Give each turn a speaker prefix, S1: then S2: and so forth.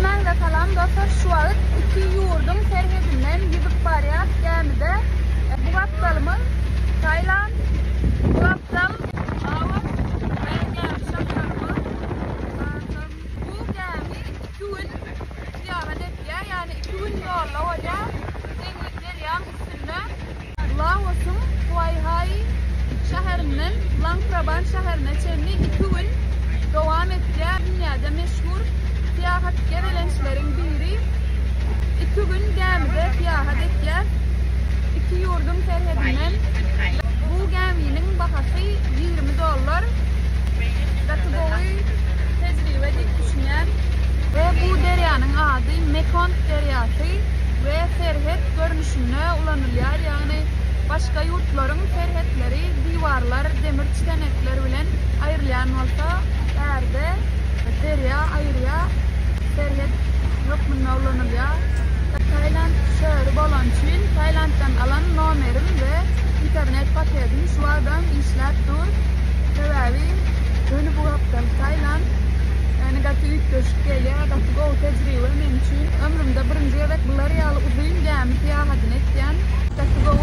S1: Men de kalan dostlar şu an iki yurdum serhedinden gidip baryak gemide. Bu haftalımın Tayland, bu haftam Avaz ve gemi şartlarımı. Bu gemi 2 gün ziyaret ettiye, yani 2 gün yolla hoca. Denizler yan üstünde. Laos'un Huayhai şehrinden Langprabang şehrine çenli 2 gün devam ettiye. Dünyada meşhur siyahat gevelençlerin biri 2 gün gemide siyahat ettiye. 2 yurdum serhedinden. Bu geminin bahası $20. Kategori tecrübedik düşünen ve bu deryanın adı Mekong deryası ve serhet görünüşüne ulanılıyor. Yani başka yurtların serhetleri, divarlar, demir çitenekler bilen ayrılan olsa yerde derya ayrıya serhet hükmüne ulanılıyor. Tayland şehri bolan için Tayland'dan alan numerim ve internet paketim şu adam işler dur. Sebebi dönü bu haftalı Tayland. Yani gatı ilk döşükkeyle, gatı go tecrübe benim için ömrümde birinci evet bunları yalı uzun gemi siyahatini etken. Gatı go